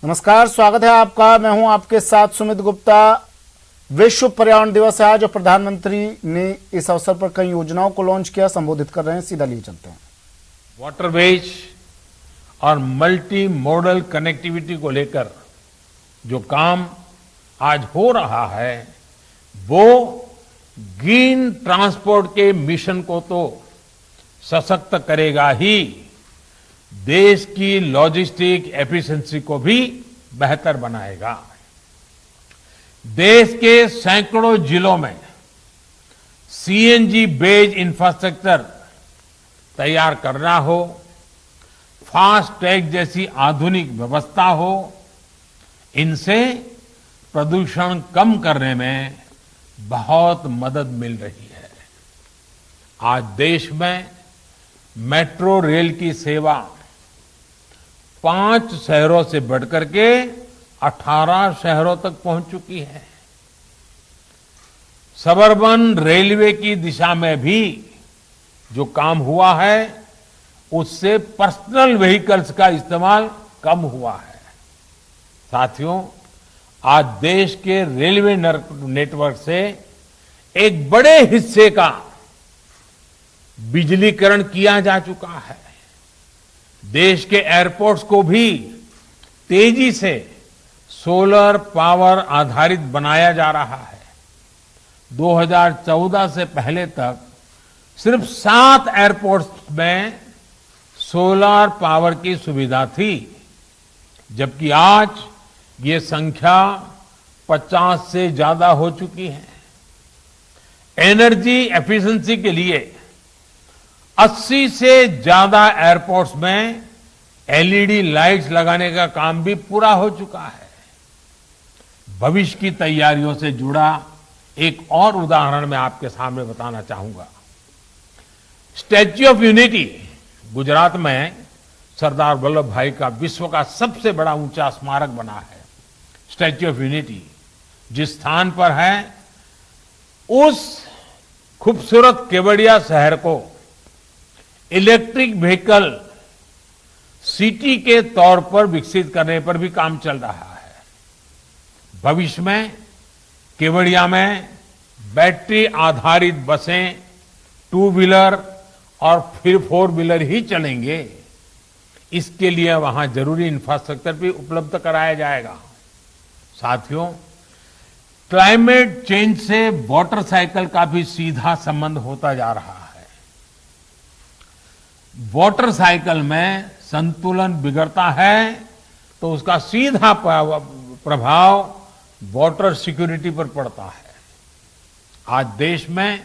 नमस्कार, स्वागत है आपका। मैं हूं आपके साथ सुमित गुप्ता। विश्व पर्यावरण दिवस है आज और प्रधानमंत्री ने इस अवसर पर कई योजनाओं को लॉन्च किया। संबोधित कर रहे हैं, सीधा लिए चलते हैं। वाटरवेज और मल्टी मॉडल कनेक्टिविटी को लेकर जो काम आज हो रहा है वो ग्रीन ट्रांसपोर्ट के मिशन को तो सशक्त करेगा ही, देश की लॉजिस्टिक एफिशिएंसी को भी बेहतर बनाएगा। देश के सैकड़ों जिलों में सीएनजी बेस्ड इंफ्रास्ट्रक्चर तैयार करना हो, फास्ट टैग जैसी आधुनिक व्यवस्था हो, इनसे प्रदूषण कम करने में बहुत मदद मिल रही है। आज देश में मेट्रो रेल की सेवा 5 शहरों से बढ़कर के 18 शहरों तक पहुंच चुकी है। सबअर्बन रेलवे की दिशा में भी जो काम हुआ है उससे पर्सनल व्हीकल्स का इस्तेमाल कम हुआ है। साथियों, आज देश के रेलवे नेटवर्क से एक बड़े हिस्से का बिजलीकरण किया जा चुका है। देश के एयरपोर्ट्स को भी तेजी से सोलर पावर आधारित बनाया जा रहा है। 2014 से पहले तक सिर्फ 7 एयरपोर्ट्स में सोलर पावर की सुविधा थी, जबकि आज ये संख्या 50 से ज्यादा हो चुकी है। एनर्जी एफिशिएंसी के लिए 80 से ज्यादा एयरपोर्ट्स में एलईडी लाइट्स लगाने का काम भी पूरा हो चुका है। भविष्य की तैयारियों से जुड़ा एक और उदाहरण मैं आपके सामने बताना चाहूंगा। स्टैच्यू ऑफ यूनिटी गुजरात में सरदार वल्लभ भाई का विश्व का सबसे बड़ा ऊंचा स्मारक बना है। स्टैच्यू ऑफ यूनिटी जिस स्थान पर है, उस खूबसूरत केवड़िया शहर को इलेक्ट्रिक व्हीकल सिटी के तौर पर विकसित करने पर भी काम चल रहा है। भविष्य में केवड़िया में बैटरी आधारित बसें, 2 व्हीलर और फिर 4 व्हीलर ही चलेंगे। इसके लिए वहां जरूरी इंफ्रास्ट्रक्चर भी उपलब्ध कराया जाएगा। साथियों, क्लाइमेट चेंज से वाटर साइकिल का भी सीधा संबंध होता जा रहा है। वाटर साइकिल में संतुलन बिगड़ता है तो उसका सीधा प्रभाव वाटर सिक्योरिटी पर पड़ता है। आज देश में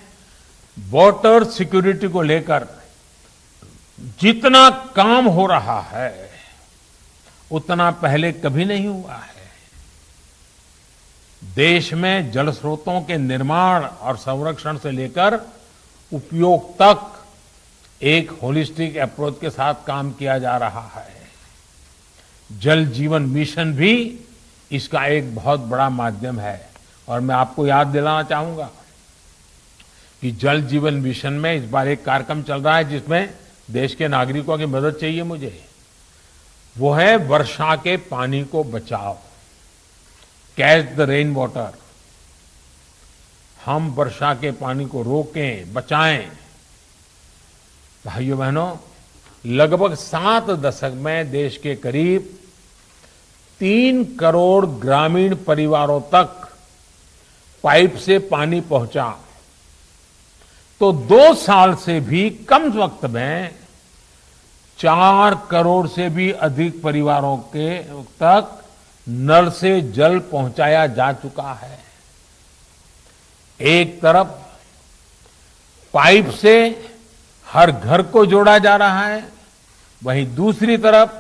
वाटर सिक्योरिटी को लेकर जितना काम हो रहा है उतना पहले कभी नहीं हुआ है। देश में जल स्रोतों के निर्माण और संरक्षण से लेकर उपयोग तक एक होलिस्टिक अप्रोच के साथ काम किया जा रहा है। जल जीवन मिशन भी इसका एक बहुत बड़ा माध्यम है। और मैं आपको याद दिलाना चाहूंगा कि जल जीवन मिशन में इस बार एक कार्यक्रम चल रहा है जिसमें देश के नागरिकों की मदद चाहिए मुझे। वो है वर्षा के पानी को बचाओ, कैच द रेन वाटर। हम वर्षा के पानी को रोकें, बचाएं। भाइयों बहनों, लगभग 7 दशक में देश के करीब 3 करोड़ ग्रामीण परिवारों तक पाइप से पानी पहुंचा, तो 2 साल से भी कम वक्त में 4 करोड़ से भी अधिक परिवारों के तक नल से जल पहुंचाया जा चुका है। एक तरफ पाइप से हर घर को जोड़ा जा रहा है, वहीं दूसरी तरफ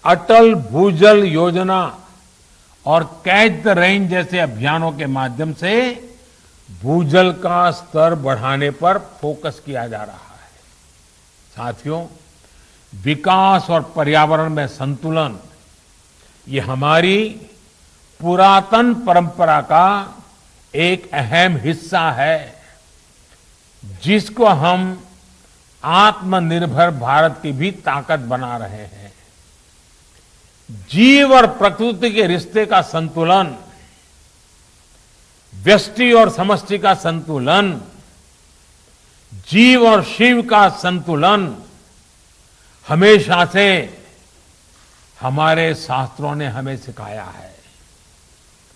अटल भूजल योजना और कैच द रेन जैसे अभियानों के माध्यम से भूजल का स्तर बढ़ाने पर फोकस किया जा रहा है। साथियों, विकास और पर्यावरण में संतुलन ये हमारी पुरातन परंपरा का एक अहम हिस्सा है, जिसको हम आत्मनिर्भर भारत की भी ताकत बना रहे हैं। जीव और प्रकृति के रिश्ते का संतुलन, व्यष्टि और समष्टि का संतुलन, जीव और शिव का संतुलन हमेशा से हमारे शास्त्रों ने हमें सिखाया है।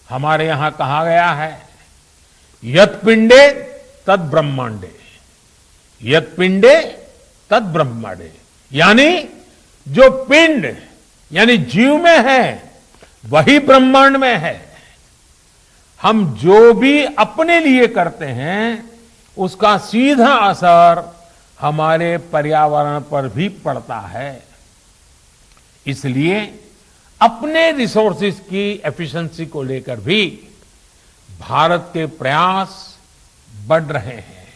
हमारे यहां कहा गया है, यत् पिंडे तद ब्रह्मांडे, यत् पिंडे तद ब्रह्मांडे, यानी जो पिंड यानी जीव में है वही ब्रह्मांड में है। हम जो भी अपने लिए करते हैं उसका सीधा असर हमारे पर्यावरण पर भी पड़ता है। इसलिए अपने रिसोर्सेज की एफिशिएंसी को लेकर भी भारत के प्रयास बढ़ रहे हैं।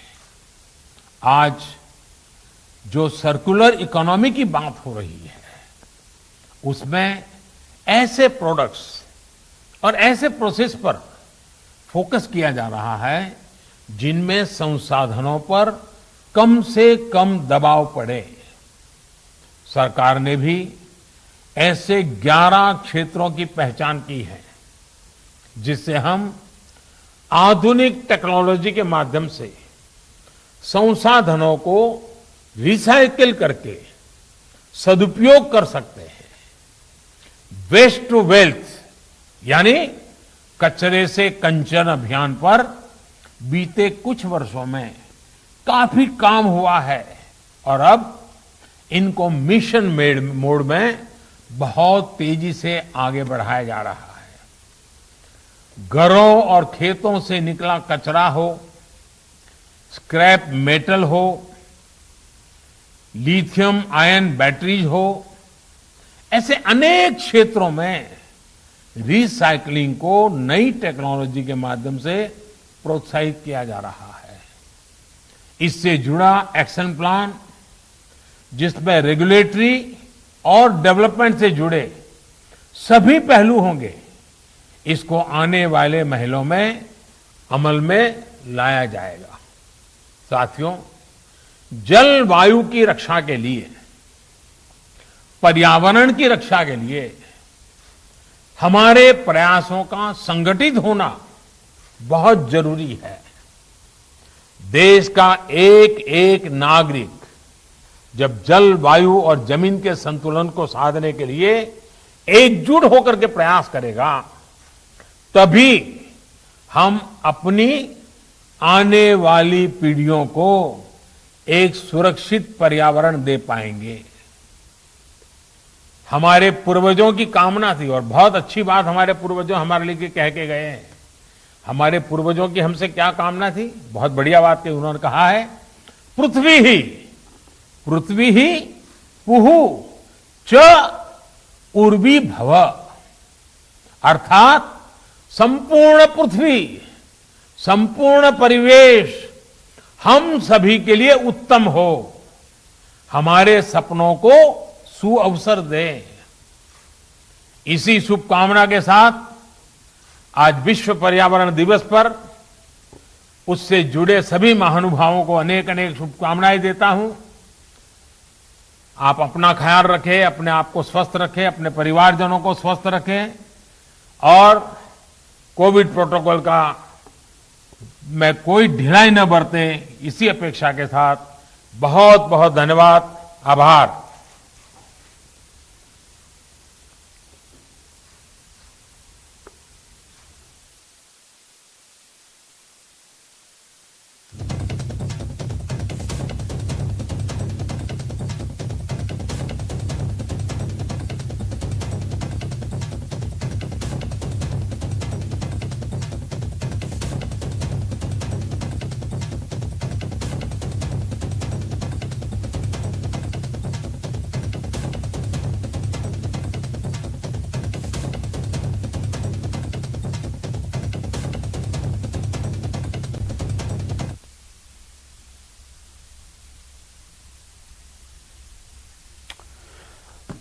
आज जो सर्कुलर इकोनॉमी की बात हो रही है उसमें ऐसे प्रोडक्ट्स और ऐसे प्रोसेस पर फोकस किया जा रहा है जिनमें संसाधनों पर कम से कम दबाव पड़े। सरकार ने भी ऐसे 11 क्षेत्रों की पहचान की है जिससे हम आधुनिक टेक्नोलॉजी के माध्यम से संसाधनों को रिसाइकिल करके सदुपयोग कर सकते हैं। वेस्ट टू वेल्थ यानी कचरे से कंचन अभियान पर बीते कुछ वर्षों में काफी काम हुआ है और अब इनको मिशन मोड में बहुत तेजी से आगे बढ़ाया जा रहा है। घरों और खेतों से निकला कचरा हो, स्क्रैप मेटल हो, लिथियम आयन बैटरीज हो, ऐसे अनेक क्षेत्रों में रिसाइकलिंग को नई टेक्नोलॉजी के माध्यम से प्रोत्साहित किया जा रहा है। इससे जुड़ा एक्शन प्लान जिसमें रेगुलेटरी और डेवलपमेंट से जुड़े सभी पहलू होंगे, इसको आने वाले महीनों में अमल में लाया जाएगा। साथियों, जलवायु की रक्षा के लिए, पर्यावरण की रक्षा के लिए हमारे प्रयासों का संगठित होना बहुत जरूरी है। देश का एक एक नागरिक जब जल, वायु और जमीन के संतुलन को साधने के लिए एकजुट होकर के प्रयास करेगा, तभी हम अपनी आने वाली पीढ़ियों को एक सुरक्षित पर्यावरण दे पाएंगे। हमारे पूर्वजों की कामना थी और बहुत अच्छी बात हमारे पूर्वजों हमारे लिए कह के गए हैं। हमारे पूर्वजों की हमसे क्या कामना थी? बहुत बढ़िया बात की उन्होंने कहा है, पृथ्वी ही पुहु च उर्वी भव, अर्थात संपूर्ण पृथ्वी, संपूर्ण परिवेश हम सभी के लिए उत्तम हो, हमारे सपनों को सुअवसर दे। इसी शुभकामना के साथ आज विश्व पर्यावरण दिवस पर उससे जुड़े सभी महानुभावों को अनेक अनेक शुभकामनाएं देता हूं। आप अपना ख्याल रखें, अपने आप को स्वस्थ रखें, अपने परिवारजनों को स्वस्थ रखें और कोविड प्रोटोकॉल का में कोई ढिलाई न बरतें, इसी अपेक्षा के साथ बहुत बहुत धन्यवाद, आभार।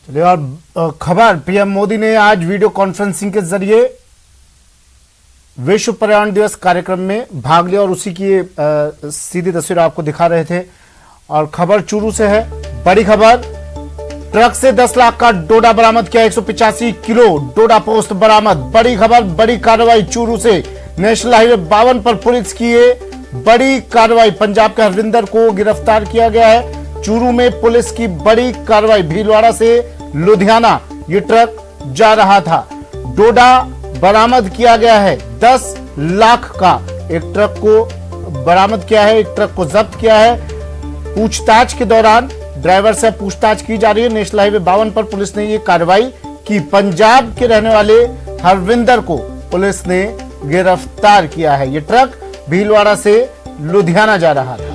चलिए और खबर, पीएम मोदी ने आज वीडियो कॉन्फ्रेंसिंग के जरिए विश्व पर्यावरण दिवस कार्यक्रम में भाग लिया और उसी की सीधी तस्वीर आपको दिखा रहे थे। और खबर चूरू से है, बड़ी खबर, ट्रक से 10 लाख का डोडा बरामद किया। 185 किलो डोडा पोस्ट बरामद। बड़ी खबर, बड़ी कार्रवाई। चूरू से नेशनल हाईवे 52 पर पुलिस की ये बड़ी कार्रवाई। पंजाब के हरविंदर को गिरफ्तार किया गया है। चूरू में पुलिस की बड़ी कार्रवाई। भीलवाड़ा से लुधियाना ये ट्रक जा रहा था। डोडा बरामद किया गया है। 10 लाख का एक ट्रक को बरामद किया है, एक ट्रक को जब्त किया है। पूछताछ के दौरान ड्राइवर से पूछताछ की जा रही है। नेशनल हाईवे 52 पर पुलिस ने ये कार्रवाई की। पंजाब के रहने वाले हरविंदर को पुलिस ने गिरफ्तार किया है। ये ट्रक भीलवाड़ा से लुधियाना जा रहा था।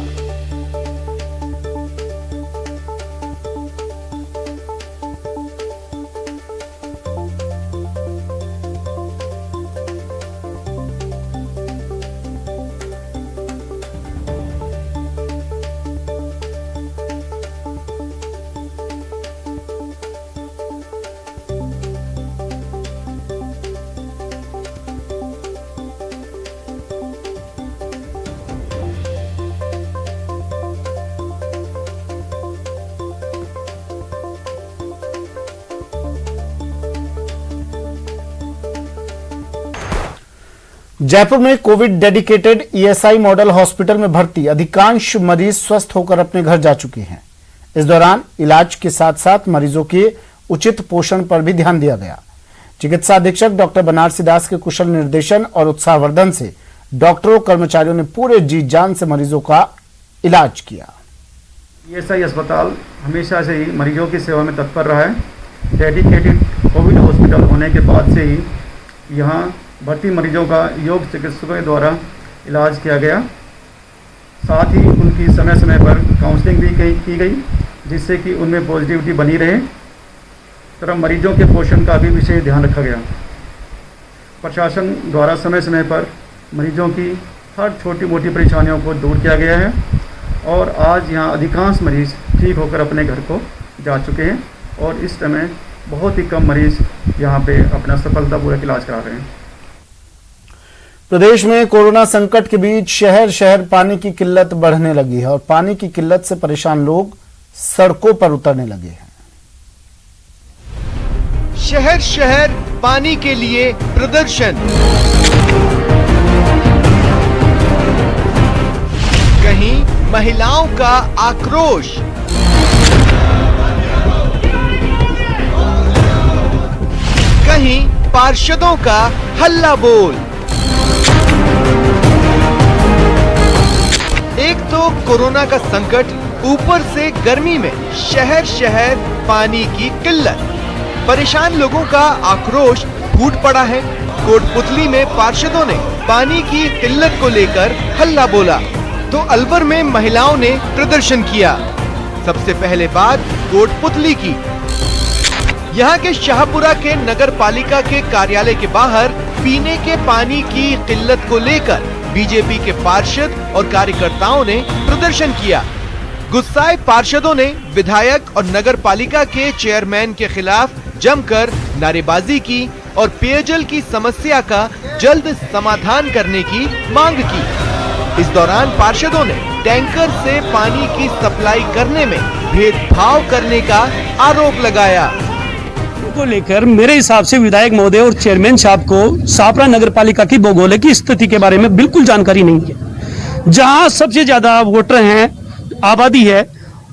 जयपुर में Covid dedicated ESI model hospital में भर्ती अधिकांश मरीज स्वस्थ होकर अपने घर जा चुके हैं। इस दौरान इलाज के साथ साथ मरीजों के उचित पोषण पर भी ध्यान दिया गया। चिकित्सा अधीक्षक डॉक्टर बनारसी दास के कुशल निर्देशन और उत्साहवर्धन से डॉक्टरों कर्मचारियों ने पूरे जी जान से मरीजों का इलाज किया। ईएसआई अस्पताल हमेशा से ही मरीजों की सेवा में तत्पर रहा है। डेडिकेटेड कोविड हॉस्पिटल होने के बाद से ही यहाँ भर्ती मरीजों का योग चिकित्सकों द्वारा इलाज किया गया। साथ ही उनकी समय समय पर काउंसलिंग भी की गई, जिससे कि उनमें पॉजिटिविटी बनी रहे। तरह मरीजों के पोषण का भी विशेष ध्यान रखा गया। प्रशासन द्वारा समय समय पर मरीजों की हर छोटी मोटी परेशानियों को दूर किया गया है और आज यहाँ अधिकांश मरीज ठीक होकर अपने घर को जा चुके हैं और इस समय बहुत ही कम मरीज यहाँ पे अपना सफलतापूर्वक इलाज करा रहे हैं। प्रदेश में कोरोना संकट के बीच शहर शहर पानी की किल्लत बढ़ने लगी है और पानी की किल्लत से परेशान लोग सड़कों पर उतरने लगे हैं। शहर शहर पानी के लिए प्रदर्शन। कहीं महिलाओं का आक्रोश, कहीं पार्षदों का हल्ला बोल। एक तो कोरोना का संकट, ऊपर से गर्मी में शहर शहर पानी की किल्लत। परेशान लोगों का आक्रोश फूट पड़ा है। कोटपुतली में पार्षदों ने पानी की किल्लत को लेकर हल्ला बोला तो अलवर में महिलाओं ने प्रदर्शन किया। सबसे पहले बात कोटपुतली की। यहाँ के शाहपुरा के नगर पालिका के कार्यालय के बाहर पीने के पानी की किल्लत को लेकर बीजेपी के पार्षद और कार्यकर्ताओं ने प्रदर्शन किया। गुस्साए पार्षदों ने विधायक और नगर पालिका के चेयरमैन के खिलाफ जमकर नारेबाजी की और पेयजल की समस्या का जल्द समाधान करने की मांग की। इस दौरान पार्षदों ने टैंकर से पानी की सप्लाई करने में भेदभाव करने का आरोप लगाया। को लेकर मेरे हिसाब से विधायक महोदय और चेयरमैन साहब को सापरा नगर पालिका की भौगोलिक स्थिति के बारे में बिल्कुल जानकारी नहीं है। जहां सबसे ज्यादा वोटर हैं, आबादी है,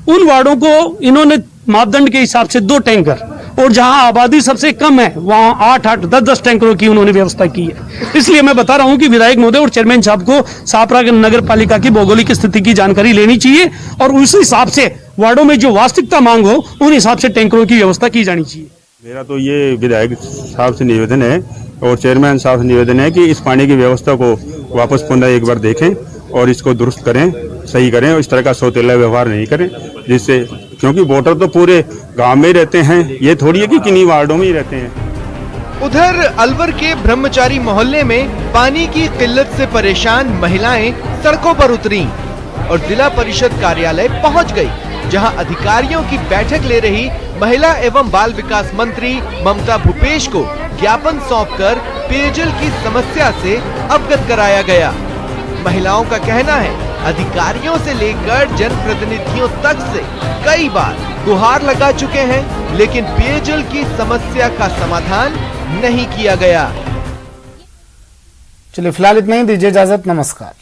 उन वार्डों को इन्होंने मापदंड के हिसाब से 2 टैंकर, और जहां आबादी सबसे कम है वहां 8-8, 10-10 टैंकरों की उन्होंने व्यवस्था की है। इसलिए मैं बता रहा हूं कि विधायक महोदय और चेयरमैन साहब को सापरा नगर पालिका की भौगोलिक स्थिति की जानकारी लेनी चाहिए और उस हिसाब से वार्डों में जो वास्तविकता मांग हो उन हिसाब से टैंकरों की व्यवस्था की जानी चाहिए। मेरा तो ये विधायक साहब से निवेदन है और चेयरमैन साहब से निवेदन है कि इस पानी की व्यवस्था को वापस पुनः एक बार देखें और इसको दुरुस्त करें, सही करें और इस तरह का सौतेला व्यवहार नहीं करें, जिससे क्योंकि वोटर तो पूरे गांव में ही रहते हैं, ये थोड़ी है कि किन्हीं वार्डों में ही रहते हैं। उधर अलवर के ब्रह्मचारी मोहल्ले में पानी की किल्लत से परेशान महिलाएं सड़कों पर उतरी और जिला परिषद कार्यालय पहुंच गई, जहां अधिकारियों की बैठक ले रही महिला एवं बाल विकास मंत्री ममता भूपेश को ज्ञापन सौंपकर पेयजल की समस्या से अवगत कराया गया। महिलाओं का कहना है अधिकारियों से लेकर जनप्रतिनिधियों तक से कई बार गुहार लगा चुके हैं, लेकिन पेयजल की समस्या का समाधान नहीं किया गया। चलिए फिलहाल इतना ही, दीजिए इजाजत, नमस्कार।